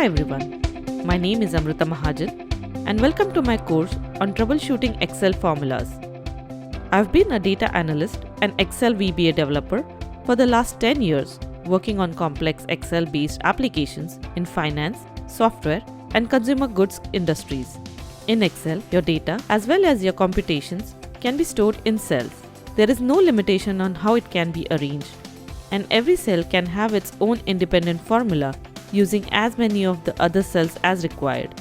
Hi everyone, my name is Amruta Mahajan and welcome to my course on Troubleshooting Excel Formulas. I've been a data analyst and Excel VBA developer for the last 10 years, working on complex Excel-based applications in finance, software, and consumer goods industries. In Excel, your data as well as your computations can be stored in cells. There is no limitation on how it can be arranged, and every cell can have its own independent formula using as many of the other cells as required.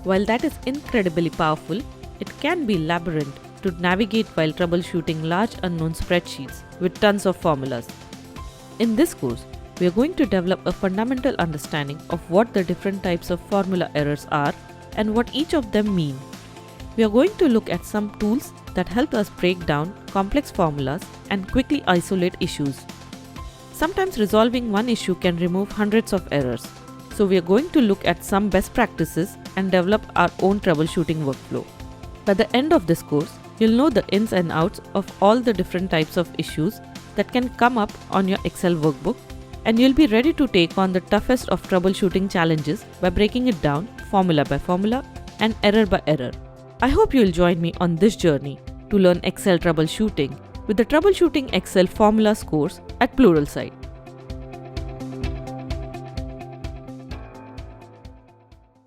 While that is incredibly powerful, it can be labyrinth to navigate while troubleshooting large unknown spreadsheets with tons of formulas. In this course, we are going to develop a fundamental understanding of what the different types of formula errors are and what each of them mean. We are going to look at some tools that help us break down complex formulas and quickly isolate issues. Sometimes resolving one issue can remove hundreds of errors, so we are going to look at some best practices and develop our own troubleshooting workflow. By the end of this course, you'll know the ins and outs of all the different types of issues that can come up on your Excel workbook, and you'll be ready to take on the toughest of troubleshooting challenges by breaking it down formula by formula and error by error. I hope you'll join me on this journey to learn Excel troubleshooting with the Troubleshooting Excel Formulas course at Pluralsight.